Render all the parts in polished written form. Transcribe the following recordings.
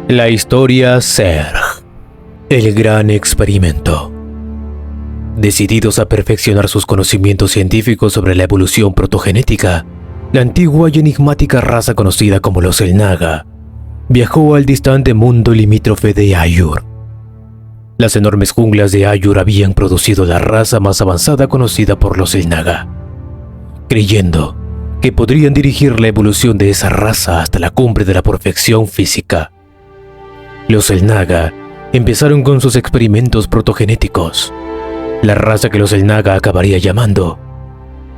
La historia Zerg, el gran experimento. Decididos a perfeccionar sus conocimientos científicos sobre la evolución protogenética, la antigua y enigmática raza conocida como los Xel'Naga viajó al distante mundo limítrofe de Aiur. Las enormes junglas de Aiur habían producido la raza más avanzada conocida por los Xel'Naga, creyendo que podrían dirigir la evolución de esa raza hasta la cumbre de la perfección física. Los Xel'Naga empezaron con sus experimentos protogenéticos. La raza que los Xel'Naga acabaría llamando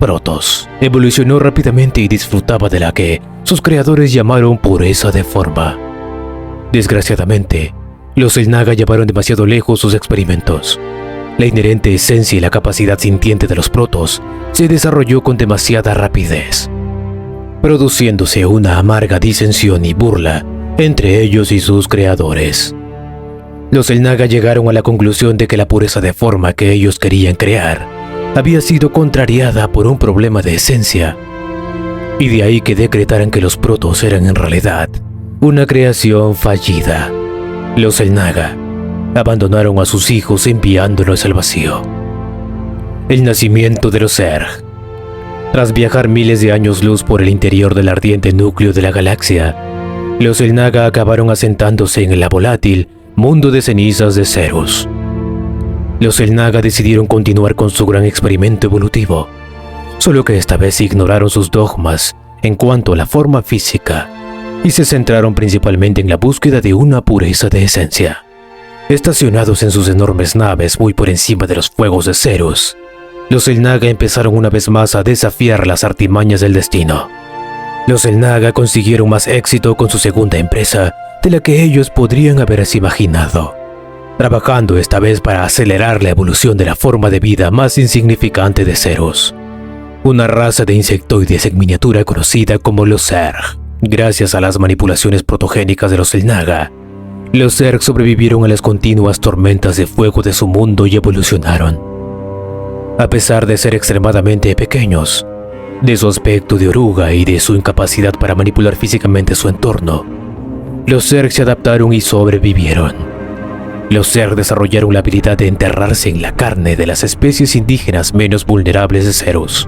Protoss evolucionó rápidamente y disfrutaba de la que sus creadores llamaron pureza de forma. Desgraciadamente, los Xel'Naga llevaron demasiado lejos sus experimentos. La inherente esencia y la capacidad sintiente de los Protoss se desarrolló con demasiada rapidez, produciéndose una amarga disensión y burla entre ellos y sus creadores. Los Xel'Naga llegaron a la conclusión de que la pureza de forma que ellos querían crear había sido contrariada por un problema de esencia, y de ahí que decretaran que los Protoss eran en realidad una creación fallida. Los Xel'Naga abandonaron a sus hijos enviándolos al vacío. El nacimiento de los Zerg. Tras viajar miles de años luz por el interior del ardiente núcleo de la galaxia, los Xel'Naga acabaron asentándose en el volátil mundo de cenizas de Cerus. Los Xel'Naga decidieron continuar con su gran experimento evolutivo, solo que esta vez ignoraron sus dogmas en cuanto a la forma física y se centraron principalmente en la búsqueda de una pureza de esencia. Estacionados en sus enormes naves muy por encima de los fuegos de Cerus, los Xel'Naga empezaron una vez más a desafiar las artimañas del destino. Los Xel'Naga consiguieron más éxito con su segunda empresa de la que ellos podrían haberse imaginado, trabajando esta vez para acelerar la evolución de la forma de vida más insignificante de Cerus, una raza de insectoides en miniatura conocida como los Zerg. Gracias a las manipulaciones protogénicas de los Xel'Naga, los Zerg sobrevivieron a las continuas tormentas de fuego de su mundo y evolucionaron. A pesar de ser extremadamente pequeños, de su aspecto de oruga y de su incapacidad para manipular físicamente su entorno, los Zerg se adaptaron y sobrevivieron. Los Zerg desarrollaron la habilidad de enterrarse en la carne de las especies indígenas menos vulnerables de Cerus,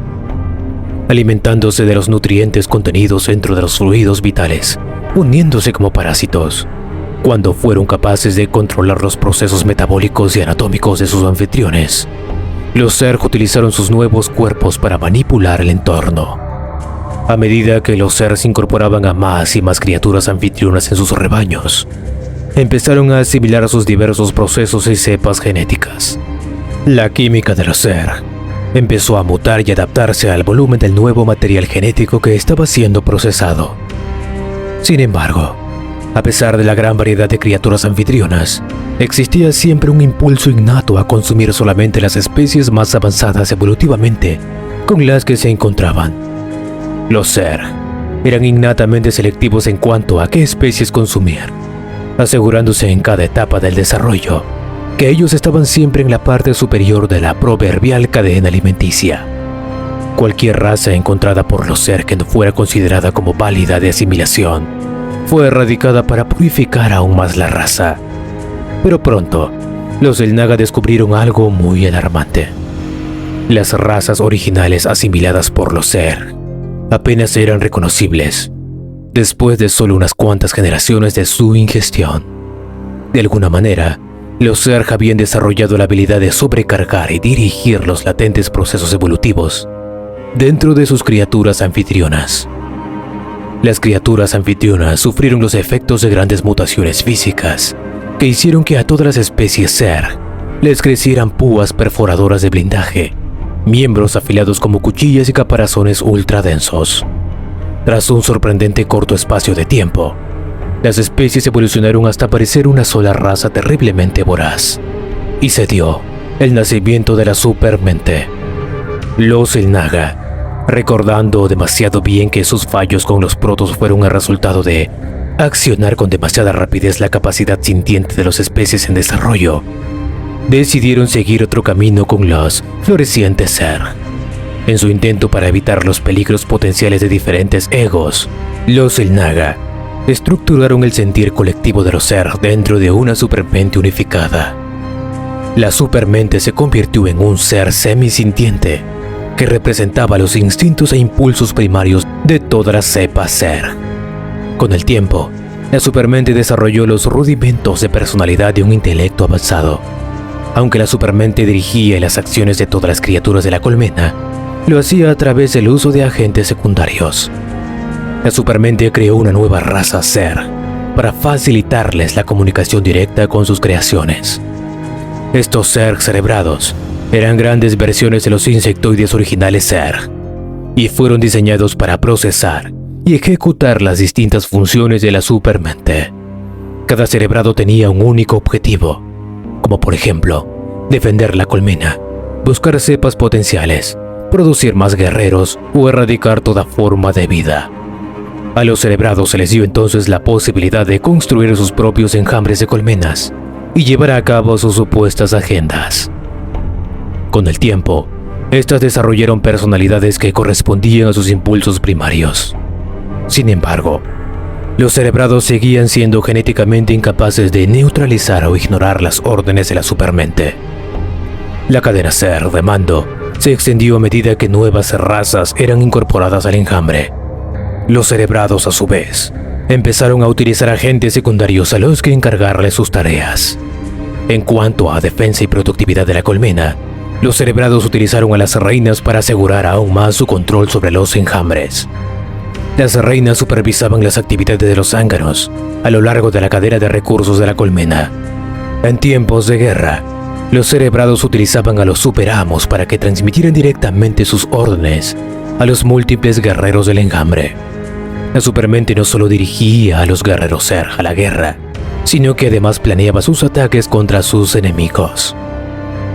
alimentándose de los nutrientes contenidos dentro de los fluidos vitales, uniéndose como parásitos. Cuando fueron capaces de controlar los procesos metabólicos y anatómicos de sus anfitriones, los Zerg utilizaron sus nuevos cuerpos para manipular el entorno. A medida que los Zerg se incorporaban a más y más criaturas anfitrionas en sus rebaños, empezaron a asimilar sus diversos procesos y cepas genéticas. La química de los Zerg empezó a mutar y adaptarse al volumen del nuevo material genético que estaba siendo procesado. Sin embargo, a pesar de la gran variedad de criaturas anfitrionas, existía siempre un impulso innato a consumir solamente las especies más avanzadas evolutivamente con las que se encontraban. Los Zerg eran innatamente selectivos en cuanto a qué especies consumir, asegurándose en cada etapa del desarrollo que ellos estaban siempre en la parte superior de la proverbial cadena alimenticia. Cualquier raza encontrada por los Zerg que no fuera considerada como válida de asimilación fue erradicada para purificar aún más la raza. Pero pronto, los Xel'Naga descubrieron algo muy alarmante. Las razas originales asimiladas por los Zerg apenas eran reconocibles después de solo unas cuantas generaciones de su ingestión. De alguna manera, los Zerg habían desarrollado la habilidad de sobrecargar y dirigir los latentes procesos evolutivos dentro de sus criaturas anfitrionas. Las criaturas anfitrionas sufrieron los efectos de grandes mutaciones físicas que hicieron que a todas las especies Zerg les crecieran púas perforadoras de blindaje, miembros afilados como cuchillas y caparazones ultra densos. Tras un sorprendente corto espacio de tiempo, las especies evolucionaron hasta parecer una sola raza terriblemente voraz, y se dio el nacimiento de la supermente. Los Xel'Naga, recordando demasiado bien que sus fallos con los Protoss fueron el resultado de accionar con demasiada rapidez la capacidad sintiente de las especies en desarrollo, decidieron seguir otro camino con los florecientes Zerg. En su intento para evitar los peligros potenciales de diferentes egos, los Xel'Naga estructuraron el sentir colectivo de los Zerg dentro de una supermente unificada. La supermente se convirtió en un ser semisintiente que representaba los instintos e impulsos primarios de toda la cepa Zerg. Con el tiempo, la supermente desarrolló los rudimentos de personalidad de un intelecto avanzado. Aunque la supermente dirigía las acciones de todas las criaturas de la colmena, lo hacía a través del uso de agentes secundarios. La supermente creó una nueva raza Zerg para facilitarles la comunicación directa con sus creaciones. Estos Zerg cerebrados eran grandes versiones de los insectoides originales Zerg y fueron diseñados para procesar y ejecutar las distintas funciones de la supermente. Cada cerebrado tenía un único objetivo, como por ejemplo, defender la colmena, buscar cepas potenciales, producir más guerreros o erradicar toda forma de vida. A los cerebrados se les dio entonces la posibilidad de construir sus propios enjambres de colmenas y llevar a cabo sus supuestas agendas. Con el tiempo, estas desarrollaron personalidades que correspondían a sus impulsos primarios. Sin embargo, los cerebrados seguían siendo genéticamente incapaces de neutralizar o ignorar las órdenes de la supermente. La cadena Zerg de mando se extendió a medida que nuevas razas eran incorporadas al enjambre. Los cerebrados, a su vez, empezaron a utilizar agentes secundarios a los que encargarles sus tareas. En cuanto a defensa y productividad de la colmena, los cerebrados utilizaron a las reinas para asegurar aún más su control sobre los enjambres. Las reinas supervisaban las actividades de los zánganos a lo largo de la cadena de recursos de la colmena. En tiempos de guerra, los cerebrados utilizaban a los superamos para que transmitieran directamente sus órdenes a los múltiples guerreros del enjambre. La supermente no solo dirigía a los guerreros Zerg a la guerra, sino que además planeaba sus ataques contra sus enemigos.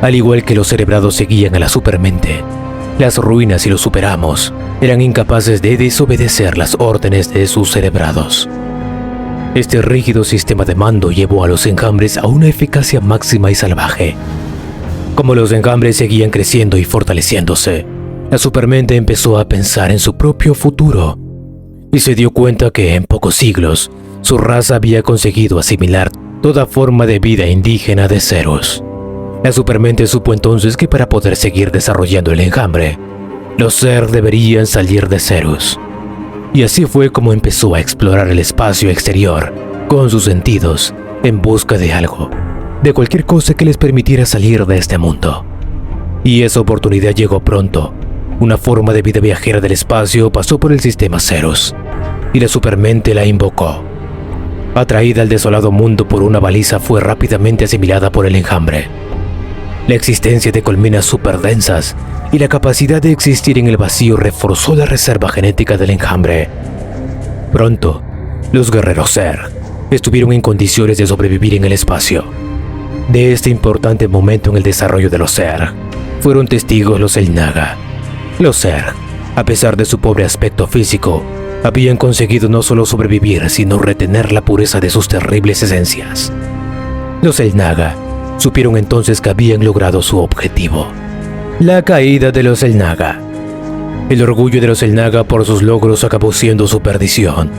Al igual que los cerebrados seguían a la supermente, las ruinas y los superamos eran incapaces de desobedecer las órdenes de sus cerebrados. Este rígido sistema de mando llevó a los enjambres a una eficacia máxima y salvaje. Como los enjambres seguían creciendo y fortaleciéndose, la supermente empezó a pensar en su propio futuro y se dio cuenta que en pocos siglos su raza había conseguido asimilar toda forma de vida indígena de Zerus. La supermente supo entonces que para poder seguir desarrollando el enjambre, los Zerg deberían salir de Zerus. Y así fue como empezó a explorar el espacio exterior con sus sentidos en busca de algo, de cualquier cosa que les permitiera salir de este mundo. Y esa oportunidad llegó pronto. Una forma de vida viajera del espacio pasó por el sistema Zerus, y la supermente la invocó. Atraída al desolado mundo por una baliza, fue rápidamente asimilada por el enjambre. La existencia de colmenas superdensas y la capacidad de existir en el vacío reforzó la reserva genética del enjambre. Pronto, los guerreros Zerg estuvieron en condiciones de sobrevivir en el espacio. De este importante momento en el desarrollo de los Zerg, fueron testigos los Xel'Naga. Los Zerg, a pesar de su pobre aspecto físico, habían conseguido no solo sobrevivir, sino retener la pureza de sus terribles esencias. Los Xel'Naga supieron entonces que habían logrado su objetivo: la caída de los Xel'Naga. El orgullo de los Xel'Naga por sus logros acabó siendo su perdición.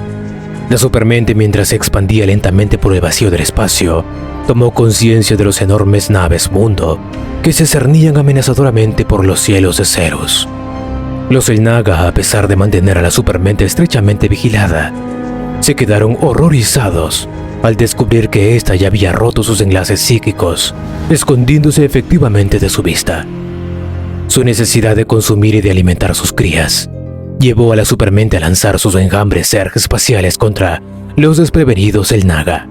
La supermente, mientras se expandía lentamente por el vacío del espacio, tomó conciencia de los enormes naves mundo que se cernían amenazadoramente por los cielos de Zerus. Los Xel'Naga, a pesar de mantener a la supermente estrechamente vigilada, se quedaron horrorizados al descubrir que ésta ya había roto sus enlaces psíquicos, escondiéndose efectivamente de su vista. Su necesidad de consumir y de alimentar a sus crías llevó a la supermente a lanzar sus enjambres Zerg espaciales contra los desprevenidos Xel'Naga.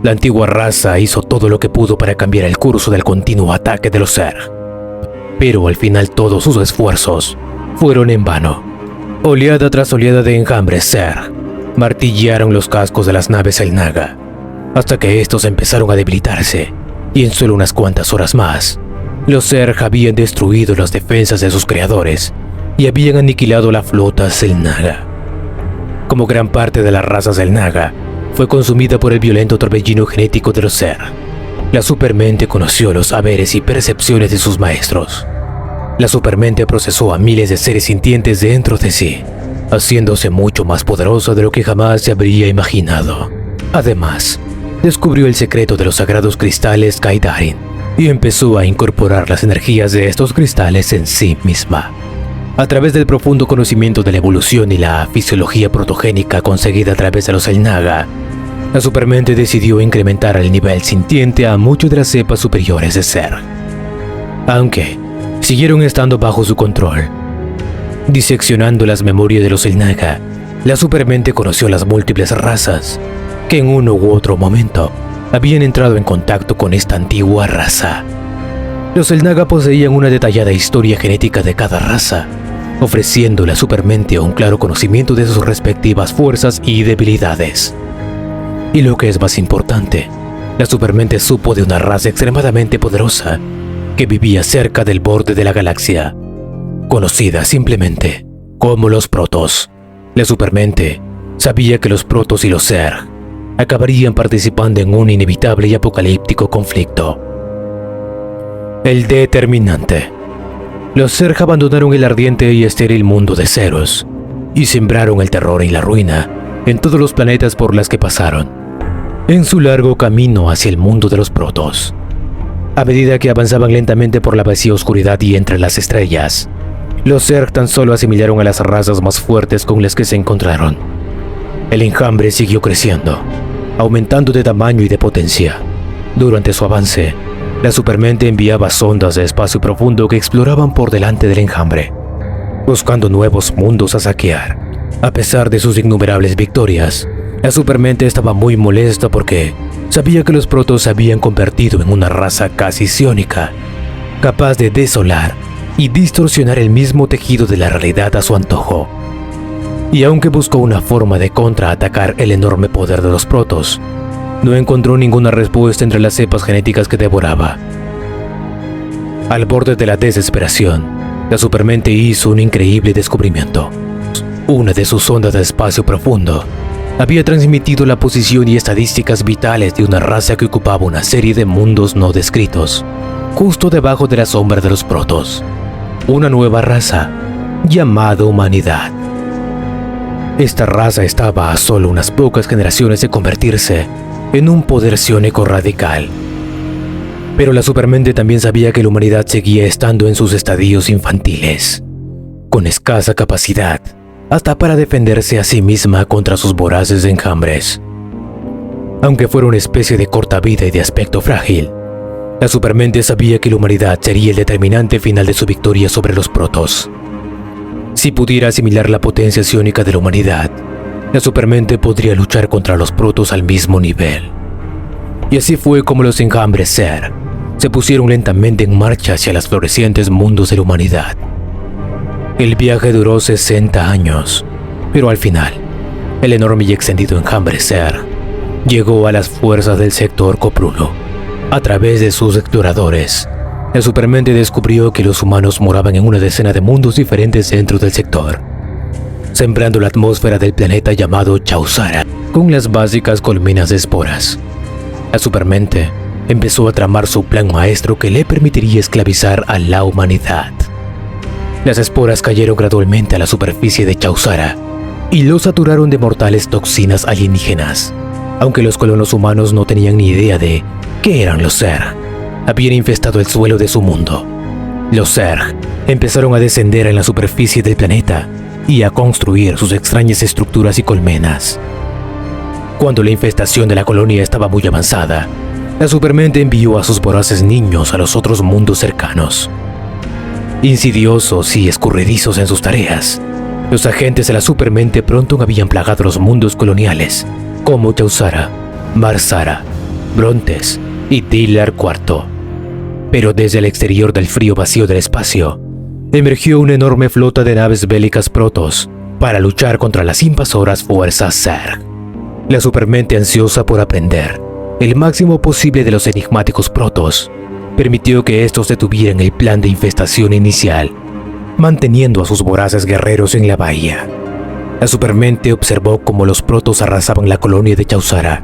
La antigua raza hizo todo lo que pudo para cambiar el curso del continuo ataque de los Zerg, pero al final todos sus esfuerzos fueron en vano. Oleada tras oleada de enjambres Zerg martillaron los cascos de las naves Xel'Naga, hasta que estos empezaron a debilitarse, y en solo unas cuantas horas más, los Zerg habían destruido las defensas de sus creadores y habían aniquilado la flota Xel'Naga. Como gran parte de la raza Xel'Naga fue consumida por el violento torbellino genético de los Zerg, la supermente conoció los saberes y percepciones de sus maestros. La supermente procesó a miles de seres sintientes dentro de sí haciéndose mucho más poderosa de lo que jamás se habría imaginado. Además, descubrió el secreto de los sagrados cristales Kaidarin y empezó a incorporar las energías de estos cristales en sí misma. A través del profundo conocimiento de la evolución y la fisiología protogénica conseguida a través de los Xel'Naga, la Supermente decidió incrementar el nivel sintiente a muchas de las cepas superiores de Zerg, aunque siguieron estando bajo su control. Diseccionando las memorias de los Xel'Naga, la Supermente conoció las múltiples razas que en uno u otro momento habían entrado en contacto con esta antigua raza. Los Xel'Naga poseían una detallada historia genética de cada raza, ofreciendo a la Supermente un claro conocimiento de sus respectivas fuerzas y debilidades. Y lo que es más importante, la Supermente supo de una raza extremadamente poderosa que vivía cerca del borde de la galaxia, conocida simplemente como los Protoss. La Supermente sabía que los Protoss y los Zerg acabarían participando en un inevitable y apocalíptico conflicto. El determinante. Los Zerg abandonaron el ardiente y estéril mundo de Ceros y sembraron el terror y la ruina en todos los planetas por las que pasaron, en su largo camino hacia el mundo de los Protoss. A medida que avanzaban lentamente por la vacía oscuridad y entre las estrellas, los Zerg tan solo asimilaron a las razas más fuertes con las que se encontraron. El enjambre siguió creciendo, aumentando de tamaño y de potencia. Durante su avance, la Supermente enviaba sondas de espacio profundo que exploraban por delante del enjambre, buscando nuevos mundos a saquear. A pesar de sus innumerables victorias, la Supermente estaba muy molesta porque sabía que los Protoss se habían convertido en una raza casi psiónica, capaz de desolar y distorsionar el mismo tejido de la realidad a su antojo. Y aunque buscó una forma de contraatacar el enorme poder de los Protoss, no encontró ninguna respuesta entre las cepas genéticas que devoraba. Al borde de la desesperación, la Supermente hizo un increíble descubrimiento. Una de sus sondas de espacio profundo había transmitido la posición y estadísticas vitales de una raza que ocupaba una serie de mundos no descritos, justo debajo de la sombra de los Protoss. Una nueva raza, llamada humanidad. Esta raza estaba a solo unas pocas generaciones de convertirse en un poder psiónico radical. Pero la Supermente también sabía que la humanidad seguía estando en sus estadios infantiles, con escasa capacidad, hasta para defenderse a sí misma contra sus voraces enjambres. Aunque fuera una especie de corta vida y de aspecto frágil, la Supermente sabía que la humanidad sería el determinante final de su victoria sobre los Protoss. Si pudiera asimilar la potencia psiónica de la humanidad, la Supermente podría luchar contra los Protoss al mismo nivel. Y así fue como los enjambres Zerg se pusieron lentamente en marcha hacia los florecientes mundos de la humanidad. El viaje duró 60 años, pero al final, el enorme y extendido enjambre Zerg llegó a las fuerzas del sector Coprulo. A través de sus exploradores, la Supermente descubrió que los humanos moraban en una decena de mundos diferentes dentro del sector, sembrando la atmósfera del planeta llamado Chausara con las básicas colmenas de esporas. La Supermente empezó a tramar su plan maestro que le permitiría esclavizar a la humanidad. Las esporas cayeron gradualmente a la superficie de Chausara y lo saturaron de mortales toxinas alienígenas. Aunque los colonos humanos no tenían ni idea de qué eran los Zerg, habían infestado el suelo de su mundo. Los Zerg empezaron a descender en la superficie del planeta y a construir sus extrañas estructuras y colmenas. Cuando la infestación de la colonia estaba muy avanzada, la Supermente envió a sus voraces niños a los otros mundos cercanos. Insidiosos y escurridizos en sus tareas, los agentes de la Supermente pronto habían plagado los mundos coloniales, como Chausara, Marsara, Brontes y Dilar IV. Pero desde el exterior del frío vacío del espacio, emergió una enorme flota de naves bélicas Protoss para luchar contra las invasoras fuerzas Zerg. La Supermente, ansiosa por aprender el máximo posible de los enigmáticos Protoss, permitió que estos detuvieran el plan de infestación inicial, manteniendo a sus voraces guerreros en la bahía. La Supermente observó cómo los Protoss arrasaban la colonia de Chausara.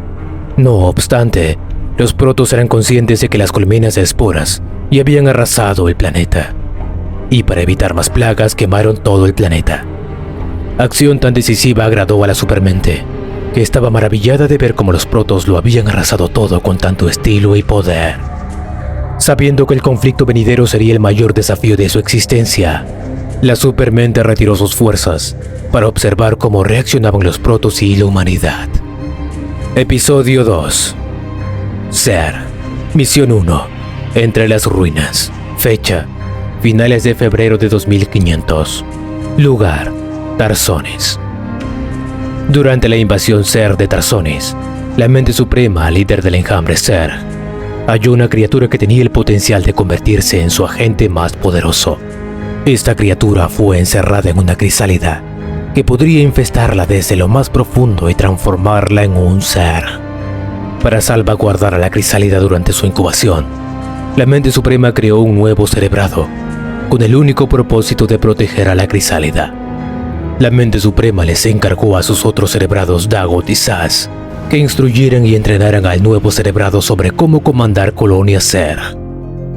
No obstante, los Protoss eran conscientes de que las colmenas de esporas ya habían arrasado el planeta, y para evitar más plagas quemaron todo el planeta. Acción tan decisiva agradó a la supermente, que estaba maravillada de ver cómo los protos lo habían arrasado todo con tanto estilo y poder. Sabiendo que el conflicto venidero sería el mayor desafío de su existencia, la supermente retiró sus fuerzas para observar cómo reaccionaban los protos y la humanidad. Episodio 2. Zerg. Misión 1. Entre las ruinas. Fecha: finales de febrero de 2500. Lugar: Tarsones. Durante la invasión Zerg de Tarsones, la mente suprema, líder del enjambre Zerg, halló una criatura que tenía el potencial de convertirse en su agente más poderoso. Esta criatura fue encerrada en una crisálida que podría infestarla desde lo más profundo y transformarla en un Zerg. Para salvaguardar a la crisálida durante su incubación, la mente suprema creó un nuevo cerebrado, con el único propósito de proteger a la crisálida. La mente suprema les encargó a sus otros cerebrados Dagot y Saz que instruyeran y entrenaran al nuevo cerebrado sobre cómo comandar colonias Zerg.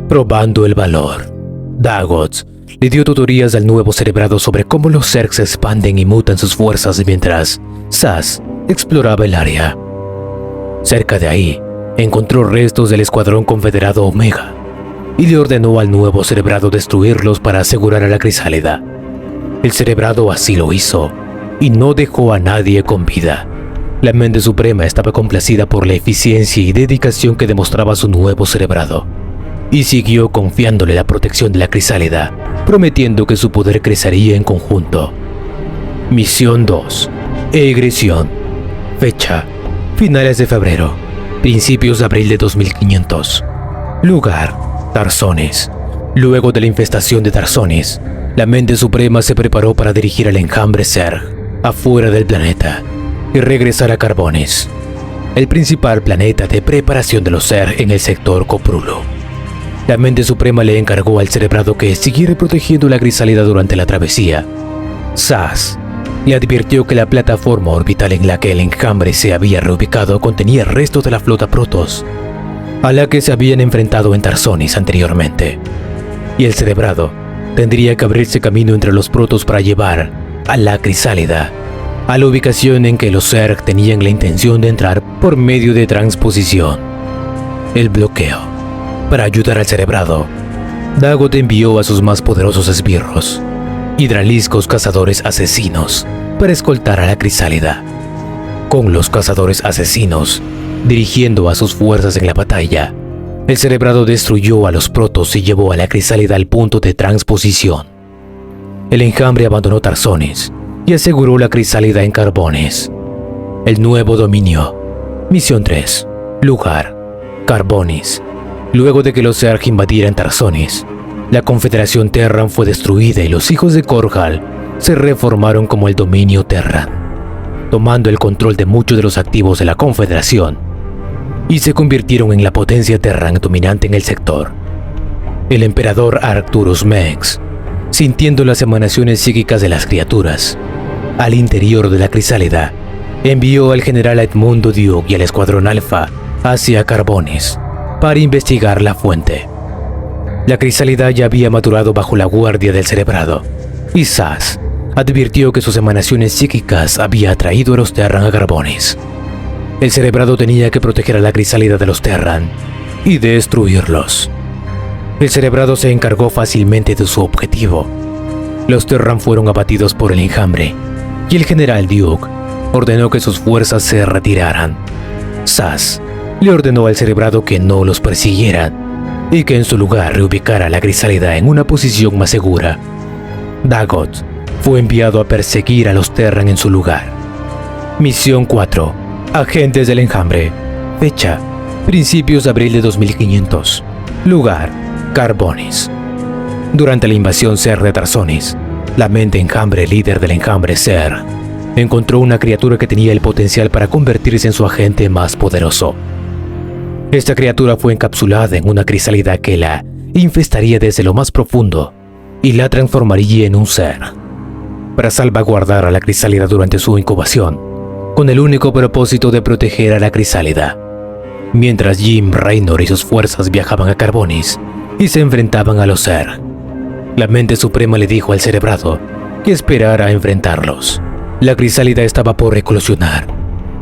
Probando el valor, Dagot le dio tutorías al nuevo cerebrado sobre cómo los Zerg se expanden y mutan sus fuerzas mientras Saz exploraba el área. Cerca de ahí, encontró restos del escuadrón confederado Omega y le ordenó al nuevo cerebrado destruirlos para asegurar a la crisálida. El cerebrado así lo hizo y no dejó a nadie con vida. La mente suprema estaba complacida por la eficiencia y dedicación que demostraba su nuevo cerebrado y siguió confiándole la protección de la crisálida, prometiendo que su poder crecería en conjunto. Misión 2. Egresión. Fecha: finales de febrero, principios de abril de 2500. Lugar: Tarsones. Luego de la infestación de Tarsones, la mente suprema se preparó para dirigir al enjambre Zerg afuera del planeta y regresar a Carbones, el principal planeta de preparación de los Zerg en el sector Coprulo. La mente suprema le encargó al cerebrado que siguiera protegiendo la crisálida durante la travesía. Saz le advirtió que la plataforma orbital en la que el enjambre se había reubicado contenía restos de la flota Protoss, a la que se habían enfrentado en Tarsones anteriormente, y el cerebrado tendría que abrirse camino entre los Protoss para llevar a la crisálida a la ubicación en que los Zerg tenían la intención de entrar por medio de transposición. El bloqueo. Para ayudar al cerebrado, Dagot envió a sus más poderosos esbirros, hidraliscos cazadores asesinos, para escoltar a la crisálida. Con los cazadores asesinos dirigiendo a sus fuerzas en la batalla, el cerebrado destruyó a los protos y llevó a la crisálida al punto de transposición. El enjambre abandonó Tarsones y aseguró la crisálida en Carbones. El nuevo dominio. Misión 3. Lugar: Carbones. Luego de que los Zerg invadieran Tarsones, la Confederación Terran fue destruida y los hijos de Korhal se reformaron como el dominio Terran, tomando el control de muchos de los activos de la Confederación, y se convirtieron en la potencia Terran dominante en el sector. El emperador Arcturus Mengs, sintiendo las emanaciones psíquicas de las criaturas al interior de la crisálida, envió al general Edmundo Duke y al escuadrón Alpha hacia Carbones para investigar la fuente. La crisálida ya había madurado bajo la guardia del cerebrado, y Saz advirtió que sus emanaciones psíquicas había atraído a los Terran a Carbones. El cerebrado tenía que proteger a la crisálida de los Terran y destruirlos. El cerebrado se encargó fácilmente de su objetivo. Los Terran fueron abatidos por el enjambre, y el general Duke ordenó que sus fuerzas se retiraran. Saz le ordenó al cerebrado que no los persiguiera y que en su lugar reubicara la crisálida en una posición más segura. Dagot fue enviado a perseguir a los Terran en su lugar. Misión 4. Agentes del enjambre. Fecha: principios de abril de 2500. Lugar: Carbones. Durante la invasión Zerg de Tarsones, la mente enjambre líder del enjambre Zerg encontró una criatura que tenía el potencial para convertirse en su agente más poderoso. Esta criatura fue encapsulada en una crisálida que la infestaría desde lo más profundo y la transformaría en un Zerg, para salvaguardar a la crisálida durante su incubación, con el único propósito de proteger a la crisálida. Mientras Jim Raynor y sus fuerzas viajaban a Carbones y se enfrentaban a los Zerg, la mente suprema le dijo al cerebrado que esperara a enfrentarlos. La crisálida estaba por eclosionar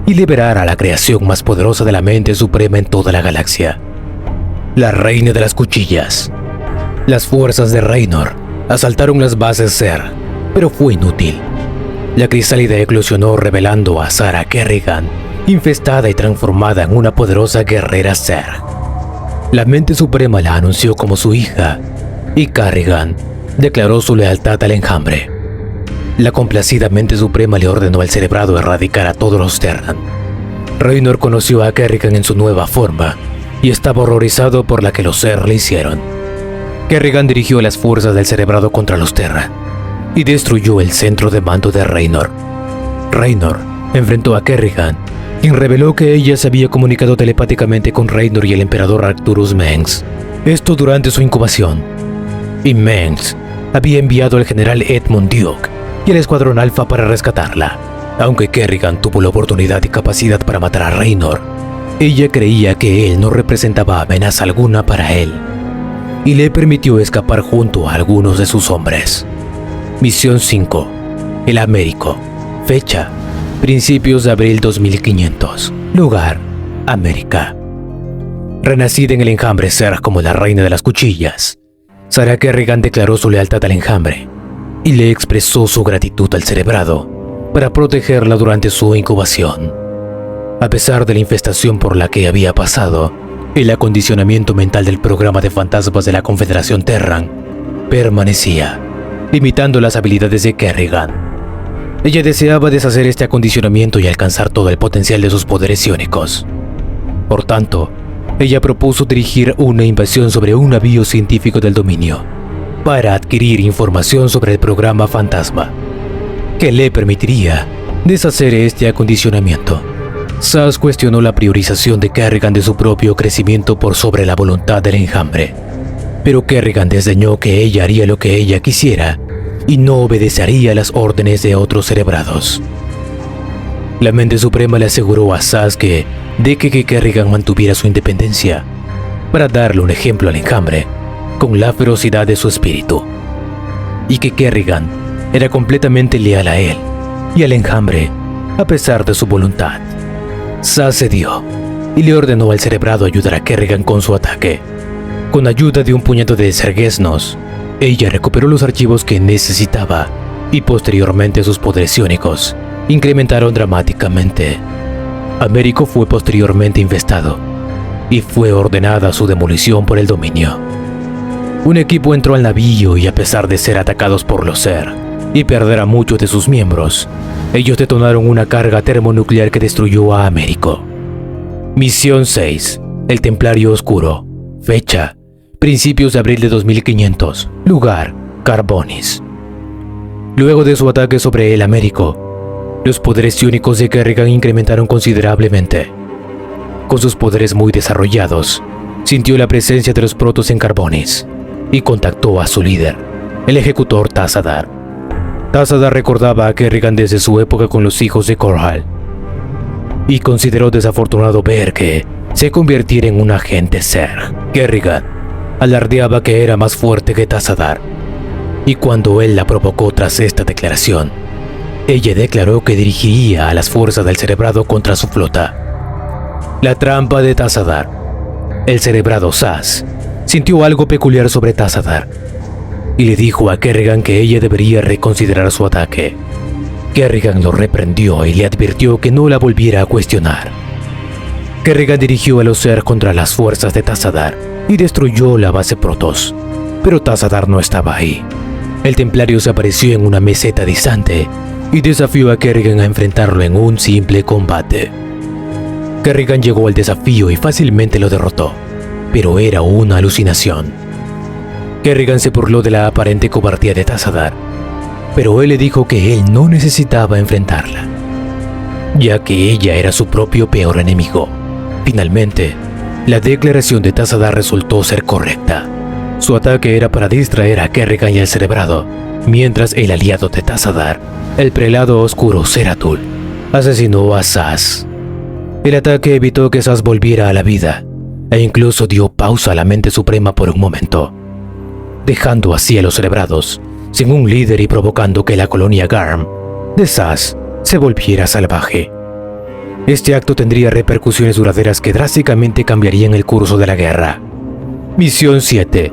y liberar a la creación más poderosa de la mente suprema en toda la galaxia, la Reina de las Cuchillas. Las fuerzas de Raynor asaltaron las bases Zerg, pero fue inútil. La crisálida eclosionó revelando a Sarah Kerrigan, infestada y transformada en una poderosa guerrera Zerg. La mente suprema la anunció como su hija, y Kerrigan declaró su lealtad al enjambre. La complacida mente suprema le ordenó al cerebrado erradicar a todos los Terran. Raynor conoció a Kerrigan en su nueva forma y estaba horrorizado por la que los Zerg le hicieron. Kerrigan dirigió las fuerzas del cerebrado contra los Terran y destruyó el centro de mando de Raynor. Raynor enfrentó a Kerrigan, quien reveló que ella se había comunicado telepáticamente con Raynor y el emperador Arcturus Mengs, esto durante su incubación. Y Mengs había enviado al general Edmund Duke y el escuadrón Alpha para rescatarla. Aunque Kerrigan tuvo la oportunidad y capacidad para matar a Raynor, ella creía que él no representaba amenaza alguna para él, y le permitió escapar junto a algunos de sus hombres. Misión 5. El Américo. Fecha: principios de abril 2500. Lugar: América. Renacida en el enjambre Zerg como la Reina de las Cuchillas, Sarah Kerrigan declaró su lealtad al enjambre y le expresó su gratitud al cerebrado para protegerla durante su incubación. A pesar de la infestación por la que había pasado, el acondicionamiento mental del programa de fantasmas de la Confederación Terran permanecía, limitando las habilidades de Kerrigan. Ella deseaba deshacer este acondicionamiento y alcanzar todo el potencial de sus poderes psiónicos. Por tanto, ella propuso dirigir una invasión sobre un navío científico del dominio para adquirir información sobre el programa fantasma, que le permitiría deshacer este acondicionamiento. Saz cuestionó la priorización de Kerrigan de su propio crecimiento por sobre la voluntad del enjambre, pero Kerrigan desdeñó que ella haría lo que ella quisiera y no obedecería las órdenes de otros cerebrados. La mente suprema le aseguró a Saz que deje que Kerrigan mantuviera su independencia para darle un ejemplo al enjambre con la ferocidad de su espíritu, y que Kerrigan era completamente leal a él y al enjambre a pesar de su voluntad. Saz cedió y le ordenó al cerebrado ayudar a Kerrigan con su ataque. Con ayuda de un puñado de zerguesnos, ella recuperó los archivos que necesitaba y posteriormente sus poderes psiónicos incrementaron dramáticamente. Américo fue posteriormente infestado y fue ordenada su demolición por el dominio. Un equipo entró al navío y, a pesar de ser atacados por los Zerg y perder a muchos de sus miembros, ellos detonaron una carga termonuclear que destruyó a Américo. Misión 6. El Templario Oscuro. Fecha: principios de abril de 2500. Lugar: Carbonis. Luego de su ataque sobre el Américo, los poderes psiónicos de Kerrigan incrementaron considerablemente. Con sus poderes muy desarrollados, sintió la presencia de los protos en Carbonis y contactó a su líder, el ejecutor Tassadar. Tassadar recordaba a Kerrigan desde su época con los hijos de Korhal y consideró desafortunado ver que se convirtiera en un agente Zerg. Kerrigan alardeaba que era más fuerte que Tassadar, y cuando él la provocó tras esta declaración, ella declaró que dirigiría a las fuerzas del cerebrado contra su flota. La trampa de Tassadar. El cerebrado Saz sintió algo peculiar sobre Tassadar y le dijo a Kerrigan que ella debería reconsiderar su ataque. Kerrigan lo reprendió y le advirtió que no la volviera a cuestionar. Kerrigan dirigió a los Zerg contra las fuerzas de Tassadar y destruyó la base Protoss, pero Tassadar no estaba ahí. El templario se apareció en una meseta distante y desafió a Kerrigan a enfrentarlo en un simple combate. Kerrigan llegó al desafío y fácilmente lo derrotó, pero era una alucinación. Kerrigan se burló de la aparente cobardía de Tassadar, pero él le dijo que él no necesitaba enfrentarla, ya que ella era su propio peor enemigo. Finalmente, la declaración de Tassadar resultó ser correcta. Su ataque era para distraer a Kerrigan y al cerebrado, mientras el aliado de Tassadar, el prelado oscuro Zeratul, asesinó a Saz. El ataque evitó que Saz volviera a la vida e incluso dio pausa a la mente suprema por un momento, dejando así a los cerebrados sin un líder y provocando que la colonia Garm de Saz se volviera salvaje. Este acto tendría repercusiones duraderas que drásticamente cambiarían el curso de la guerra. Misión 7.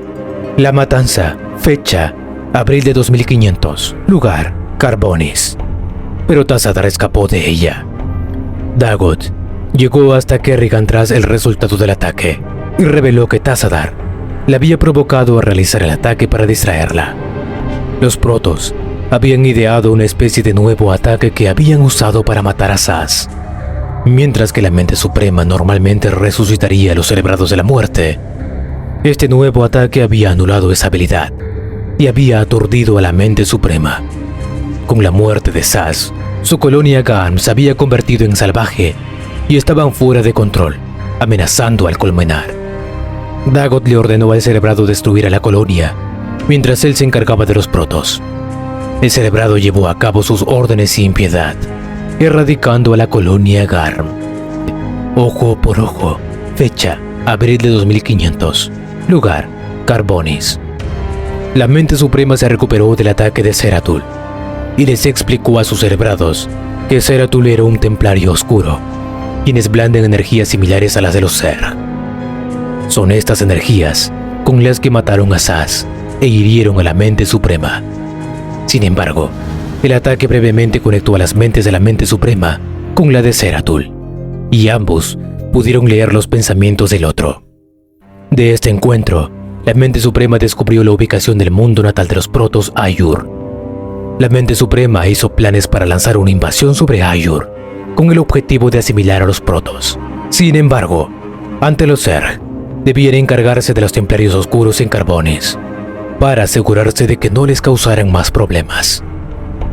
La matanza. Fecha: abril de 2500. Lugar: Carbonis. Pero Tassadar escapó de ella. Dagot llegó hasta Kerrigan tras el resultado del ataque y reveló que Tassadar la había provocado a realizar el ataque para distraerla. Los protos habían ideado una especie de nuevo ataque que habían usado para matar a Saz. Mientras que la mente suprema normalmente resucitaría a los celebrados de la muerte, este nuevo ataque había anulado esa habilidad y había aturdido a la mente suprema. Con la muerte de Saz, su colonia Garm se había convertido en salvaje y estaban fuera de control, amenazando al colmenar. Dagot le ordenó al celebrado destruir a la colonia, mientras él se encargaba de los protos. El celebrado llevó a cabo sus órdenes sin piedad, erradicando a la colonia Garm. Ojo por ojo. Fecha: abril de 2500. Lugar: Carbonis. La mente suprema se recuperó del ataque de Zeratul y les explicó a sus celebrados que Zeratul era un templario oscuro, quienes blandan energías similares a las de los Zerg. Son estas energías con las que mataron a Saz e hirieron a la mente suprema. Sin embargo, el ataque brevemente conectó a las mentes de la mente suprema con la de Zeratul, y ambos pudieron leer los pensamientos del otro. De este encuentro, la mente suprema descubrió la ubicación del mundo natal de los protos Aiur. La mente suprema hizo planes para lanzar una invasión sobre Aiur, con el objetivo de asimilar a los protos. Sin embargo, ante los Zerg, debían encargarse de los templarios oscuros en Carbonis, para asegurarse de que no les causaran más problemas.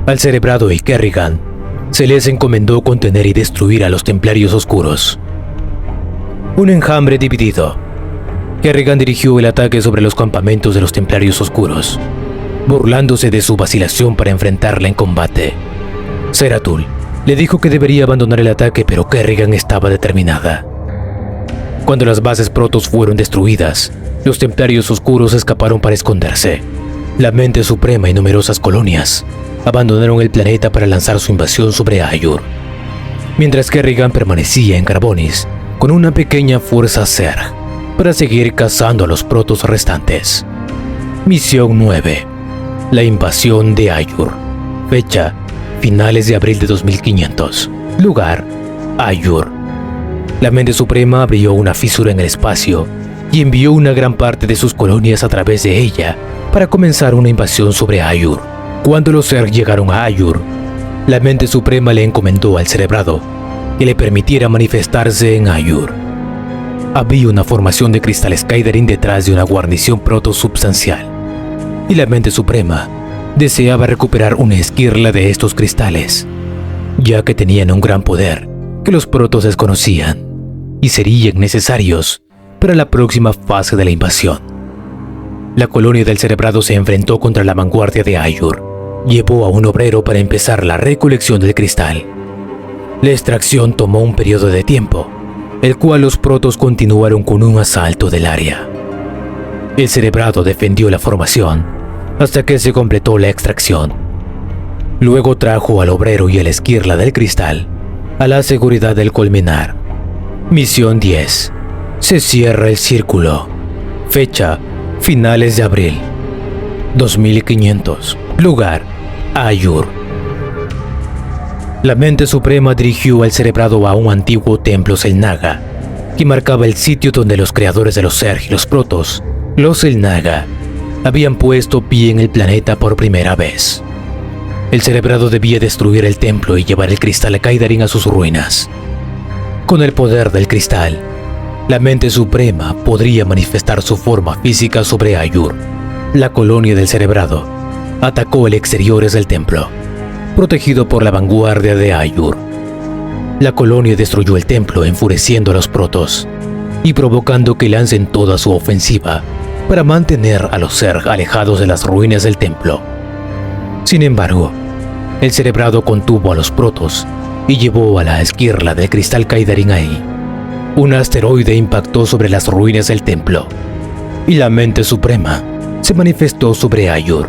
Al celebrado y Kerrigan se les encomendó contener y destruir a los templarios oscuros. Un enjambre dividido. Kerrigan dirigió el ataque sobre los campamentos de los templarios oscuros, burlándose de su vacilación para enfrentarla en combate. Zeratul le dijo que debería abandonar el ataque, pero Kerrigan estaba determinada. Cuando las bases protos fueron destruidas, los templarios oscuros escaparon para esconderse. La mente suprema y numerosas colonias abandonaron el planeta para lanzar su invasión sobre Aiur, mientras Kerrigan permanecía en Carbonis con una pequeña fuerza Zerg para seguir cazando a los protos restantes. Misión 9. La invasión de Aiur. Fecha: finales de abril de 2500. Lugar: Aiur. La mente suprema abrió una fisura en el espacio y envió una gran parte de sus colonias a través de ella para comenzar una invasión sobre Aiur. Cuando los Zerg llegaron a Aiur, la mente suprema le encomendó al celebrado que le permitiera manifestarse en Aiur. Había una formación de cristales Kaidarin detrás de una guarnición proto-substancial, y la mente suprema deseaba recuperar una esquirla de estos cristales, ya que tenían un gran poder que los protos desconocían y serían necesarios para la próxima fase de la invasión. La colonia del celebrado se enfrentó contra la vanguardia de Aiur. Llevó a un obrero para empezar la recolección del cristal. La extracción tomó un periodo de tiempo, el cual los protos continuaron con un asalto del área. El celebrado defendió la formación hasta que se completó la extracción. Luego trajo al obrero y a la esquirla del cristal a la seguridad del colmenar. Misión 10. Se cierra el círculo. Fecha: finales de abril 2500. Lugar: Aiur. La mente suprema dirigió al celebrado a un antiguo templo Xel'Naga, que marcaba el sitio donde los creadores de los Zerg y los protos, los Xel'Naga, habían puesto pie en el planeta por primera vez. El celebrado debía destruir el templo y llevar el cristal Kaidarin a sus ruinas. Con el poder del cristal, la mente suprema podría manifestar su forma física sobre Aiur. La colonia del celebrado atacó el exterior del templo, protegido por la vanguardia de Aiur. La colonia destruyó el templo, enfureciendo a los protos y provocando que lancen toda su ofensiva para mantener a los Zerg alejados de las ruinas del templo. Sin embargo, el celebrado contuvo a los protos y llevó a la esquirla del cristal Kaidarin ahí. Un asteroide impactó sobre las ruinas del templo y la mente suprema se manifestó sobre Aiur.